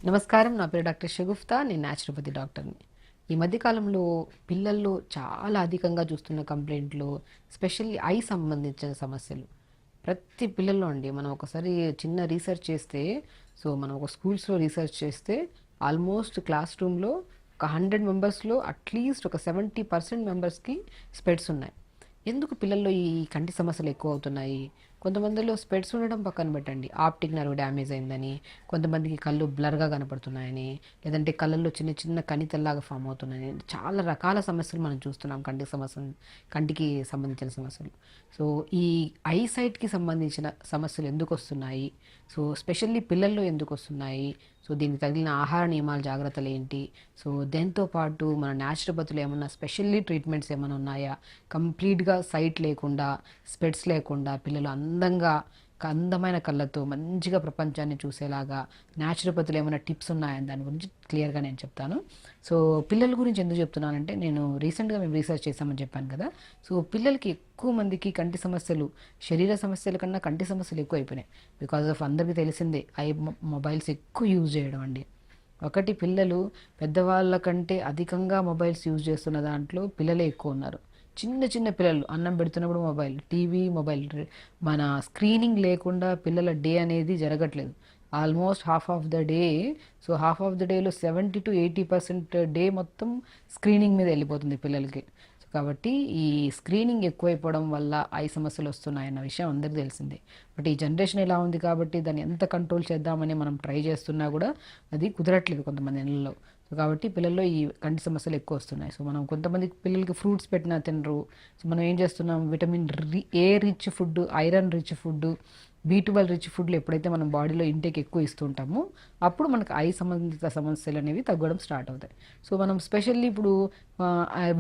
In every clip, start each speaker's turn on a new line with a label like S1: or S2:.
S1: నమస్కారం, నా పేరు డాక్టర్ షగుఫ్తా. నేను న్యాచురోపతి డాక్టర్ని. ఈ మధ్యకాలంలో పిల్లల్లో చాలా అధికంగా చూస్తున్న కంప్లైంట్లు, స్పెషల్లీ ఐ సంబంధించిన సమస్యలు. ప్రతి పిల్లల్లో అండి, మనం ఒకసారి చిన్న రీసెర్చ్ చేస్తే, మనం ఒక స్కూల్స్లో రీసెర్చ్ చేస్తే ఆల్మోస్ట్ క్లాస్ రూమ్లో ఒక 100 మెంబర్స్లో అట్లీస్ట్ ఒక 70% మెంబర్స్కి స్పెట్స్ ఉన్నాయి. ఎందుకు పిల్లల్లో ఈ కంటి సమస్యలు ఎక్కువ అవుతున్నాయి? కొంతమందిలో స్పెట్స్ ఉండడం పక్కన పెట్టండి, ఆప్టిక్ నర్వ్ డ్యామేజ్ అయిందని, కొంతమందికి కళ్ళు బ్లర్గా కనపడుతున్నాయని, లేదంటే కళ్ళల్లో చిన్న చిన్న కణితల్లాగా ఫామ్ అవుతున్నాయని, చాలా రకాల సమస్యలు మనం చూస్తున్నాం. కంటికి సంబంధించిన సమస్యలు. సో ఈ ఐసైట్కి సంబంధించిన సమస్యలు ఎందుకు వస్తున్నాయి? స్పెషల్లీ పిల్లల్లో ఎందుకు వస్తున్నాయి? దీనికి తగిలిన ఆహార నియమాల జాగ్రత్తలు ఏంటి? దాంతో పాటు మన న్యాచురోపతిలో ఏమన్నా స్పెషల్లీ ట్రీట్మెంట్స్ ఏమైనా ఉన్నాయా? కంప్లీట్గా సైట్ లేకుండా, స్పెట్స్ లేకుండా పిల్లలు అందమైన కళ్ళతో మంచిగా ప్రపంచాన్ని చూసేలాగా న్యాచురోపతిలో ఏమైనా టిప్స్ ఉన్నాయని దాని గురించి క్లియర్గా నేను చెప్తాను. పిల్లల గురించి ఎందుకు చెప్తున్నానంటే, రీసెంట్గా మేము రీసెర్చ్ చేసామని చెప్పాను కదా. పిల్లలకి ఎక్కువ మందికి కంటి సమస్యలు, శరీర సమస్యల కన్నా కంటి సమస్యలు ఎక్కువ అయిపోయినాయి. బికాజ్ ఆఫ్ అందరికీ తెలిసిందే, మొబైల్స్ ఎక్కువ యూజ్ చేయడం అండి. ఒకటి, పిల్లలు పెద్దవాళ్ళ కంటే అధికంగా మొబైల్స్ యూజ్ చేస్తున్న దాంట్లో పిల్లలే ఎక్కువ ఉన్నారు. చిన్న చిన్న పిల్లలు అన్నం పెడుతున్నప్పుడు మొబైల్, టీవీ, మొబైల్. మన స్క్రీనింగ్ లేకుండా పిల్లల డే అనేది జరగట్లేదు. Almost half of the day. Half of the డేలో 70-80% డే మొత్తం స్క్రీనింగ్ మీద వెళ్ళిపోతుంది పిల్లలకి. కాబట్టి ఈ స్క్రీనింగ్ ఎక్కువైపోవడం వల్ల ఐ సమస్యలు వస్తున్నాయన్న విషయం అందరికీ తెలిసిందే. బట్ ఈ జనరేషన్ ఎలా ఉంది కాబట్టి దాన్ని ఎంత కంట్రోల్ చేద్దామని మనం ట్రై చేస్తున్నా కూడా అది కుదరట్లేదు కొంతమంది నెలల్లో. కాబట్టి పిల్లల్లో ఈ కంటి సమస్యలు ఎక్కువ వస్తున్నాయి. మనం కొంతమంది పిల్లలకి ఫ్రూట్స్ పెట్టినా తినరు. మనం ఏం చేస్తున్నాం, vitamin A rich food, iron rich food, B12 rich ఫుడ్లు ఎప్పుడైతే మనం బాడీలో ఇంటేక్ ఎక్కువ ఇస్తుంటామో అప్పుడు మనకు ఐ సంబంధిత సమస్యలు అనేవి తగ్గడం స్టార్ట్ అవుతాయి. మనం స్పెషల్లీ ఇప్పుడు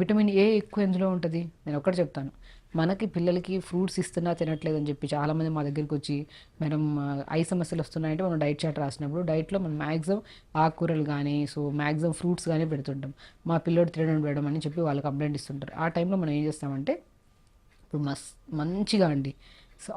S1: విటమిన్ ఏ ఎక్కువ ఎందులో ఉంటుంది? నేను ఒకటి చెప్తాను. మనకి పిల్లలకి ఫ్రూట్స్ ఇస్తున్నా తినట్లేదని చెప్పి చాలామంది మా దగ్గరికి వచ్చి, మేడం ఐ సమస్యలు వస్తున్నాయంటే మనం డైట్ చార్ట్ రాసినప్పుడు డైట్లో మనం మ్యాక్సిమం ఆకుకూరలు కానీ, మ్యాక్సిమం ఫ్రూట్స్ కానీ పెడుతుంటాం. మా పిల్లోడు తినడం పెడడం అని చెప్పి వాళ్ళు కంప్లైంట్ ఇస్తుంటారు. ఆ టైంలో మనం ఏం చేస్తామంటే, ఇప్పుడు మంచిగా అండి,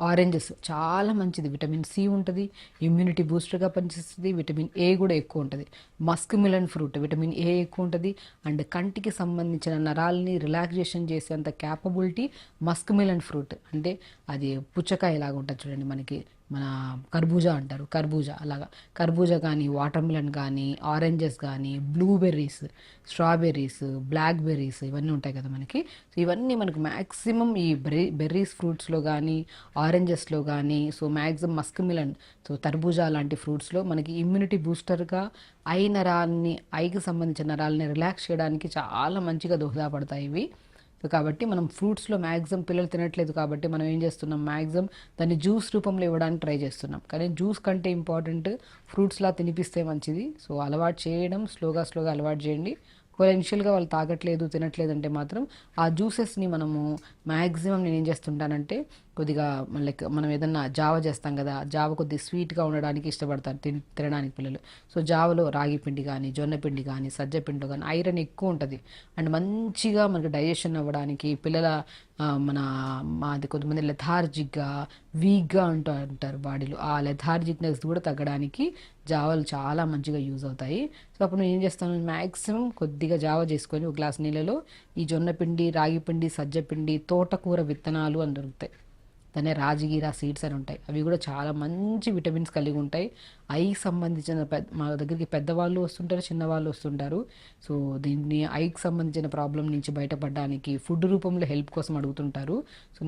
S1: ఆరెంజెస్ చాలా మంచిది, విటమిన్ సి ఉంటుంది, ఇమ్యూనిటీ బూస్టర్గా పనిచేస్తుంది, విటమిన్ ఏ కూడా ఎక్కువ ఉంటుంది. Musk melon fruit, vitamin A ఎక్కువ ఉంటుంది. అండ్ కంటికి సంబంధించిన నరాలని రిలాక్సేషన్ చేసేంత క్యాపబిలిటీ మస్క్ మిలన్ ఫ్రూట్. అంటే అది పుచ్చకాయ లాగా ఉంటుంది చూడండి, మన కర్బూజా అంటారు, కర్బూజా అలాగా. కర్బూజా కానీ, వాటర్ మిలన్ కానీ, ఆరెంజెస్ కానీ, బ్లూబెర్రీస్, స్ట్రాబెర్రీస్, బ్లాక్ బెర్రీస్, ఇవన్నీ ఉంటాయి కదా మనకి. ఇవన్నీ మనకు మ్యాక్సిమం ఈ బెర్రీస్ ఫ్రూట్స్లో కానీ, ఆరెంజెస్లో కానీ, మ్యాక్సిమం మస్క్ మిలన్, తర్బూజా లాంటి ఫ్రూట్స్లో మనకి ఇమ్యూనిటీ బూస్టర్గా ఐకి సంబంధించిన నరాలని రిలాక్స్ చేయడానికి చాలా మంచిగా దోహదపడతాయి ఇవి. కాబట్టి మనం ఫ్రూట్స్లో మ్యాక్సిమం పిల్లలు తినట్లేదు కాబట్టి మనం ఏం చేస్తున్నాం, మ్యాక్సిమం దాన్ని జ్యూస్ రూపంలో ఇవ్వడానికి ట్రై చేస్తున్నాం. కానీ జ్యూస్ కంటే ఇంపార్టెంట్ ఫ్రూట్స్లా తినిపిస్తే మంచిది. అలవాటు చేయడం, స్లోగా అలవాటు చేయండి. ఒకవేళ ఇనిషియల్గా వాళ్ళు తాగట్లేదు, తినట్లేదు అంటే మాత్రం ఆ జ్యూసెస్ని మనము మ్యాక్సిమం నేను ఏం చేస్తుంటానంటే, కొద్దిగా లైక్ మనం ఏదన్నా జావ చేస్తాం కదా, జావ కొద్దిగా స్వీట్గా ఉండడానికి ఇష్టపడతారు తినడానికి పిల్లలు. జావలో రాగి పిండి కానీ, జొన్న పిండి కానీ, సజ్జ పిండి కానీ ఐరన్ ఎక్కువ ఉంటుంది. అండ్ మంచిగా మనకి డైజెషన్ అవ్వడానికి పిల్లల మాది కొంతమంది లెథార్జిక్గా, వీక్గా ఉంటారు బాడీలో. ఆ లెథార్జిక్నెస్ కూడా తగ్గడానికి జావాలు చాలా మంచిగా యూజ్ అవుతాయి. అప్పుడు నేను ఏం చేస్తాను, మ్యాక్సిమం కొద్దిగా జావ చేసుకొని ఒక గ్లాస్ నీళ్ళలో ఈ జొన్న పిండి, రాగి పిండి, సజ్జ పిండి, తోటకూర విత్తనాలు అని దొరుకుతాయి, దాన్ని రాజగిరా సీడ్స్ అని ఉంటాయి. అవి కూడా చాలా మంచి విటమిన్స్ కలిగి ఉంటాయి. ఐకి సంబంధించిన మా దగ్గరికి పెద్దవాళ్ళు వస్తుంటారు, చిన్నవాళ్ళు వస్తుంటారు. దీన్ని ఐకి సంబంధించిన ప్రాబ్లం నుంచి బయటపడడానికి ఫుడ్ రూపంలో హెల్ప్ కోసం అడుగుతుంటారు.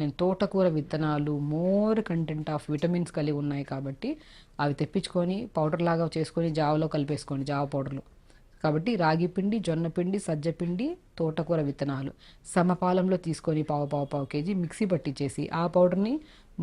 S1: నేను తోటకూర విత్తనాలు మోర్ కంటెంట్ ఆఫ్ విటమిన్స్ కలిగి ఉన్నాయి కాబట్టి అవి తెప్పించుకొని పౌడర్ లాగా చేసుకొని జావలో కలిపేసుకోండి, జావ పౌడర్లో. కాబట్టి రాగి పిండి, జొన్న పిండి, సజ్జ పిండి, తోటకూర విత్తనాలు సమపాలంలో తీసుకొని పావు కేజీ మిక్సీ పట్టించేసి ఆ పౌడర్ని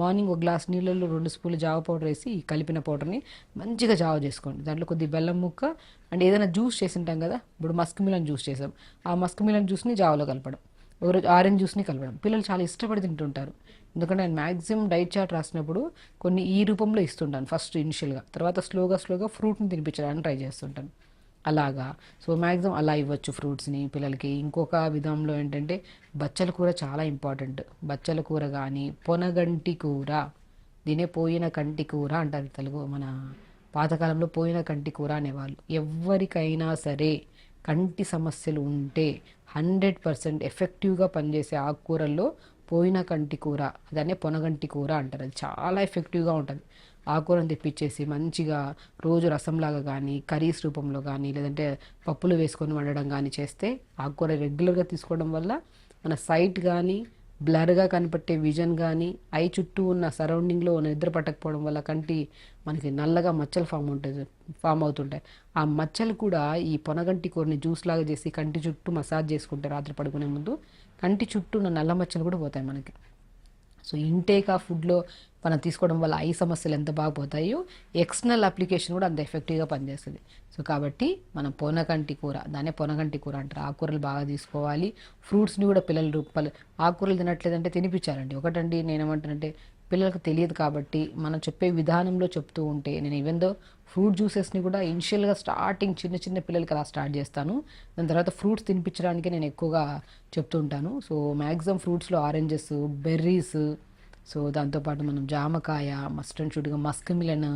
S1: మార్నింగ్ ఒక గ్లాస్ నీళ్ళల్లో 2 స్పూన్లు జావ పౌడర్ వేసి ఈ కలిపిన పౌడర్ని మంచిగా జావ చేసుకోండి. దాంట్లో కొద్ది బెల్లం ముక్క అండ్ ఏదైనా జ్యూస్ చేసి ఉంటాం కదా, ఇప్పుడు మస్క్ మిలన్ జ్యూస్ చేసాం, ఆ మస్క్ మిలన్ జ్యూస్ని జావలో కలపడం, ఒకరోజు ఆరెంజ్ జ్యూస్ని కలపడం. పిల్లలు చాలా ఇష్టపడి తింటుంటారు. ఎందుకంటే నేను మ్యాక్సిమం డైట్ చార్ట్ రాసినప్పుడు కొన్ని ఈ రూపంలో ఇస్తుంటాను ఫస్ట్ ఇనిషియల్గా, తర్వాత స్లోగా ఫ్రూట్ని తినిపించడానికి ట్రై చేస్తుంటాను అలాగా. మ్యాక్సిమం అలా ఇవ్వచ్చు ఫ్రూట్స్ని పిల్లలకి. ఇంకొక విధంలో ఏంటంటే, బచ్చల కూర చాలా ఇంపార్టెంట్. బచ్చల కూర కానీ, పొనగంటి కూర, దీనే పోయిన కంటి కూర అంటారు తెలుగు మన పాతకాలంలో పోయిన కంటి కూర అనేవాళ్ళు. ఎవరికైనా సరే కంటి సమస్యలు ఉంటే 100% ఎఫెక్టివ్గా పనిచేసే ఆకుకూరల్లో పోయిన కంటి కూర, దాన్నే పొనగంటి కూర అంటారు. అది చాలా ఎఫెక్టివ్గా ఉంటుంది. ఆకుకూరను తెప్పించేసి మంచిగా రోజు రసంలాగా కానీ, కర్రీస్ రూపంలో కానీ, లేదంటే పప్పులు వేసుకొని వండడం కానీ చేస్తే, ఆకుకూర రెగ్యులర్గా తీసుకోవడం వల్ల మన సైట్ కానీ, బ్లర్గా కనపట్టే విజన్ కానీ, ఐ చుట్టూ ఉన్న సరౌండింగ్లో నిద్ర పట్టకపోవడం వల్ల కంటి మనకి నల్లగా మచ్చలు ఫామ్ అవుతుంటాయి. ఆ మచ్చలు కూడా ఈ పొనగంటి కూరని జ్యూస్ లాగా చేసి కంటి చుట్టూ మసాజ్ చేసుకుంటే రాత్రి పడుకునే ముందు కంటి చుట్టూ ఉన్న నల్ల మచ్చలు కూడా పోతాయి మనకి. సో ఇంటేక్ ఆ ఫుడ్లో మనం తీసుకోవడం వల్ల ఐ సమస్యలు ఎంత బాగా పోతాయో ఎక్స్టర్నల్ అప్లికేషన్ కూడా అంత ఎఫెక్టివ్గా పనిచేస్తుంది. సో కాబట్టి మనం పొనగంటి కూర, దాన్నే పొనగంటి కూర అంటారు. ఆకుకూరలు బాగా తీసుకోవాలి. ఫ్రూట్స్ని కూడా పిల్లలు ఆకుకూరలు తినట్లేదంటే తినిపించాలండి. ఒకటండి నేనేమంటానంటే, పిల్లలకు తెలియదు కాబట్టి మనం చెప్పే విధానంలో చెప్తూ ఉంటే, నేను ఈవెన్ ఫ్రూట్ జ్యూసెస్ని కూడా ఇనిషియల్గా స్టార్టింగ్ చిన్న చిన్న పిల్లలకి అలా స్టార్ట్ చేస్తాను. దాని తర్వాత ఫ్రూట్స్ తినిపించడానికి నేను ఎక్కువగా చెప్తూ ఉంటాను. సో మ్యాక్సిమం ఫ్రూట్స్లో ఆరెంజెస్, బెర్రీస్, సో దాంతోపాటు మనం జామకాయ, మస్ట్ అండ్ షుడ్గా మస్క్ మిలన్,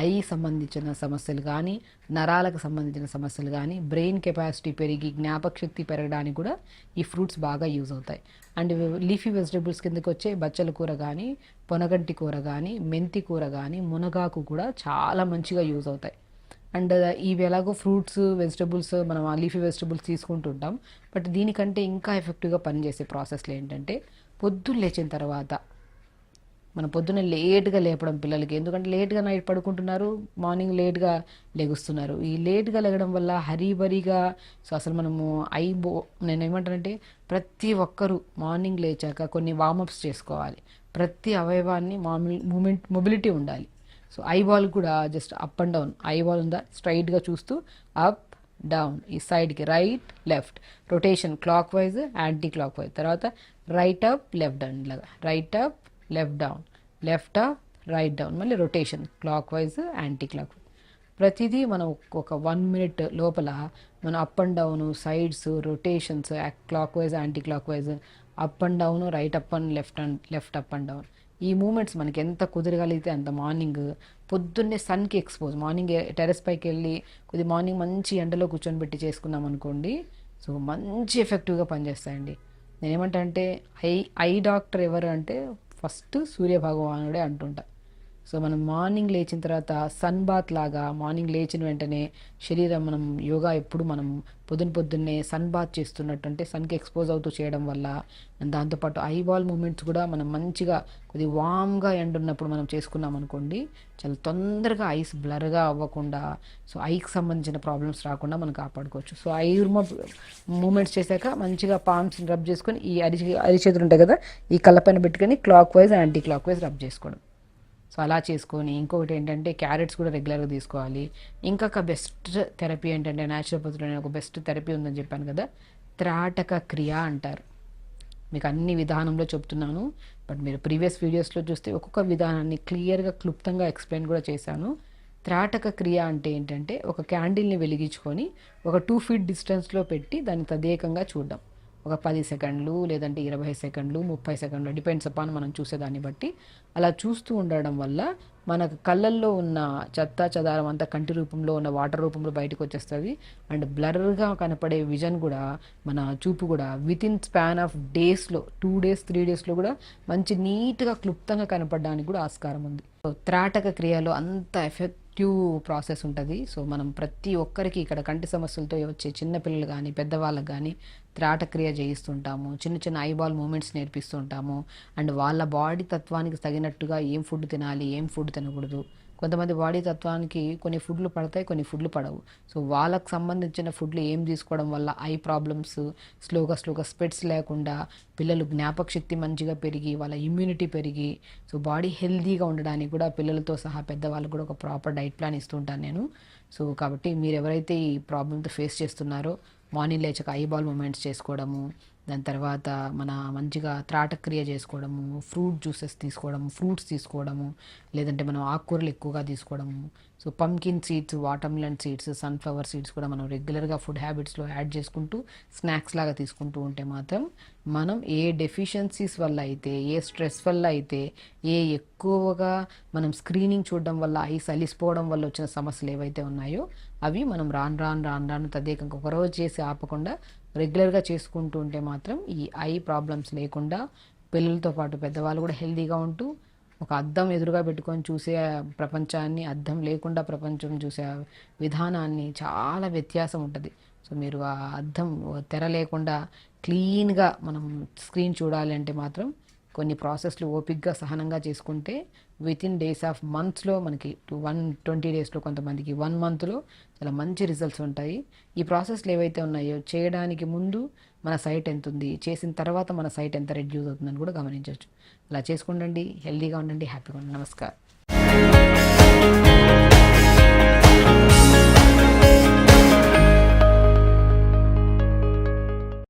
S1: ఐ సంబంధించిన సమస్యలు కానీ, నరాలకు సంబంధించిన సమస్యలు కానీ, బ్రెయిన్ కెపాసిటీ పెరిగి జ్ఞాపక శక్తి పెరగడానికి కూడా ఈ ఫ్రూట్స్ బాగా యూజ్ అవుతాయి. అండ్ లీఫీ వెజిటేబుల్స్ కిందకి వచ్చే బచ్చల కూర కానీ, పొనగంటి కూర కానీ, మెంతి కూర కానీ, మునగాకు కూడా చాలా మంచిగా యూజ్ అవుతాయి. అండ్ ఇవి ఎలాగో ఫ్రూట్స్, వెజిటబుల్స్ మనం ఆ లీఫీ వెజిటబుల్స్ తీసుకుంటుంటాం. బట్ దీనికంటే ఇంకా ఎఫెక్టివ్గా పనిచేసే ప్రాసెస్లు ఏంటంటే, పొద్దున్న లేచిన తర్వాత మనం పొద్దున్న లేట్గా లేపడం పిల్లలకి. ఎందుకంటే లేట్గా నైట్ పడుకుంటున్నారు, మార్నింగ్ లేట్గా లెగుస్తున్నారు. ఈ లేట్గా లెగడం వల్ల హరీబరీగా, సో అసలు మనము నేను ఏమంటానంటే, ప్రతి ఒక్కరూ మార్నింగ్ లేచాక కొన్ని వార్మప్స్ చేసుకోవాలి. ప్రతి అవయవాన్ని మొబిలిటీ ఉండాలి. సో ఐబాల్ కూడా just up and down, eyeball ఉందా స్ట్రైట్గా చూస్తూ అప్ డౌన్, ఈ సైడ్కి right left, rotation clockwise anticlockwise, తర్వాత రైట్ అప్ లెఫ్ట్ డౌన్, ఇలాగా right up left down, left up right down, మళ్ళీ rotation clockwise anticlockwise. ప్రతిదీ మనం ఒక 1 minute లోపల మనం up and down, sides, rotations, clockwise anticlockwise, up and down, right up and left up and down, ఈ moments మనకి ఎంత కుదరగలిగితే అంత మార్నింగ్ పొద్దున్నే సన్కి మార్నింగ్ టెరెస్ పైకి వెళ్ళి మార్నింగ్ మంచి ఎండలో కూర్చొని పెట్టి చేసుకున్నాం అనుకోండి, సో మంచి ఎఫెక్టివ్గా పనిచేస్తాయండి. నేనేమంటా అంటే, ఐ డాక్టర్ ఎవరు అంటే ఫస్ట్ సూర్యభగవానుడే అంటుంటా. సో మనం మార్నింగ్ లేచిన తర్వాత సన్ బాత్ లాగా మార్నింగ్ లేచిన వెంటనే శరీరం, మనం యోగా ఎప్పుడు మనం పొద్దున్నే సన్ బాత్ చేస్తున్నట్టు, అంటే సన్కి ఎక్స్పోజ్ అవుతూ చేయడం వల్ల, దాంతోపాటు ఐబాల్ మూమెంట్స్ కూడా మనం మంచిగా వామ్గా ఎండ్ ఉన్నప్పుడు మనం చేసుకున్నాం అనుకోండి, చాలా తొందరగా ఐస్ బ్లర్గా అవ్వకుండా, సో ఐకి సంబంధించిన ప్రాబ్లమ్స్ రాకుండా మనం కాపాడుకోవచ్చు. సో ఐ మూమెంట్స్ చేశాక మంచిగా పామ్స్ని రబ్ చేసుకొని, ఈ అరిచేతులు ఉంటాయి కదా, ఈ కళ్ళపైన పెట్టుకొని clock wise anti clock wise rub చేసుకోవడం. సో అలా చేసుకొని, ఇంకొకటి ఏంటంటే క్యారెట్స్ కూడా రెగ్యులర్గా తీసుకోవాలి. ఇంకొక బెస్ట్ థెరపీ ఏంటంటే, న్యాచురోపతిలోనే ఒక బెస్ట్ థెరపీ ఉందని చెప్పాను కదా, త్రాటక క్రియ అంటారు. మీకు అన్ని విధానంలో చెప్తున్నాను, బట్ మీరు ప్రీవియస్ వీడియోస్లో చూస్తే ఒక్కొక్క విధానాన్ని క్లియర్గా క్లుప్తంగా ఎక్స్ప్లెయిన్ కూడా చేశాను. త్రాటక క్రియ అంటే ఏంటంటే, ఒక క్యాండిల్ని వెలిగించుకొని ఒక 2 feet డిస్టెన్స్లో పెట్టి దాన్ని తదేకంగా చూడడం. ఒక 10 సెకండ్లు, లేదంటే 20 సెకండ్లు, 30 సెకండ్లు, డిపెండ్స్ అపాన్ మనం చూసేదాన్ని బట్టి. అలా చూస్తూ ఉండడం వల్ల మనకు కళ్ళల్లో ఉన్న చెత్త చెదారం అంతా కంటి రూపంలో ఉన్న వాటర్ రూపంలో బయటకు వచ్చేస్తుంది. అండ్ బ్లర్గా కనపడే విజన్ కూడా, మన చూపు కూడా వితిన్ స్పాన్ ఆఫ్ డేస్లో, 2 days 3 daysలో కూడా మంచి నీట్గా క్లుప్తంగా కనపడడానికి కూడా ఆస్కారం ఉంది. సో త్రాటక క్రియలో అంత ఎఫెక్టివ్ ప్రాసెస్ ఉంటుంది. సో మనం ప్రతి ఒక్కరికి ఇక్కడ కంటి సమస్యలతో వచ్చే చిన్నపిల్లలు కానీ, పెద్దవాళ్ళకి కానీ త్రాటక్రియ చేయిస్తుంటాము. చిన్న చిన్న ఐబాల్ మూమెంట్స్ నేర్పిస్తుంటాము. అండ్ వాళ్ళ బాడీ తత్వానికి తగినట్టుగా ఏం ఫుడ్ తినాలి, ఏం ఫుడ్ తినకూడదు. కొంతమంది బాడీ తత్వానికి కొన్ని ఫుడ్లు పడతాయి, కొన్ని ఫుడ్లు పడవు. సో వాళ్ళకు సంబంధించిన ఫుడ్లు ఏం తీసుకోవడం వల్ల ఐ ప్రాబ్లమ్స్ స్లోగా స్పెట్స్ లేకుండా, పిల్లలు జ్ఞాపక శక్తి మంచిగా పెరిగి, వాళ్ళ ఇమ్యూనిటీ పెరిగి, సో బాడీ హెల్తీగా ఉండడానికి కూడా పిల్లలతో సహా పెద్దవాళ్ళకు కూడా ఒక ప్రాపర్ డైట్ ప్లాన్ ఇస్తుంటాను నేను. సో కాబట్టి మీరు ఎవరైతే ఈ ప్రాబ్లంతో ఫేస్ చేస్తున్నారో, మార్నింగ్ లేచాక ఐబాల్ మూమెంట్స్ చేసుకోవడము, దాని తర్వాత మన మంచిగా త్రాటక్రియ చేసుకోవడము, ఫ్రూట్ జ్యూసెస్ తీసుకోవడము, ఫ్రూట్స్ తీసుకోవడము, లేదంటే మనం ఆకుకూరలు ఎక్కువగా తీసుకోవడము. So pumpkin seeds, watermelon seeds, sunflower seeds కూడా మనం రెగ్యులర్గా ఫుడ్ హ్యాబిట్స్లో యాడ్ చేసుకుంటూ స్నాక్స్ లాగా తీసుకుంటూ ఉంటే మాత్రం మనం ఏ డెఫిషియన్సీస్ వల్ల అయితే, ఏ స్ట్రెస్ వల్ల అయితే, ఏ ఎక్కువగా మనం స్క్రీనింగ్ చూడడం వల్ల ఐస్ అలిసిపోవడం వల్ల వచ్చిన సమస్యలు ఏవైతే ఉన్నాయో అవి మనం రాను రాను రాను రాను తదేకంగా ఒకరోజు చేసి ఆపకుండా రెగ్యులర్గా చేసుకుంటూ ఉంటే మాత్రం ఈ ఐ ప్రాబ్లమ్స్ లేకుండా పిల్లలతో పాటు పెద్దవాళ్ళు కూడా హెల్తీగా ఉంటూ ఒక అద్దం ఎదురుగా పెట్టుకొని చూసే ప్రపంచాన్ని, అద్దం లేకుండా ప్రపంచం చూసే విధానాన్ని చాలా వ్యత్యాసం ఉంటుంది. సో మీరు ఆ అద్దం తెర లేకుండా క్లీన్గా మనం స్క్రీన్ చూడాలి అంటే మాత్రం కొన్ని ప్రాసెస్లు ఓపిక్గా సహనంగా చేసుకుంటే విత్ ఇన్ డేస్ ఆఫ్ మంత్స్లో మనకి 120 డేస్లో, కొంతమందికి 1 మంత్లో చాలా మంచి రిజల్ట్స్ ఉంటాయి. ఈ ప్రాసెస్లు ఏవైతే ఉన్నాయో చేయడానికి ముందు మన సైట్ ఎంత ఉంది, చేసిన తర్వాత మన సైట్ ఎంత రెడ్యూస్ అవుతుందని కూడా గమనించవచ్చు. అలా చేసుకుండండి, హెల్తీగా ఉండండి, హ్యాపీగా ఉండండి. నమస్కారం.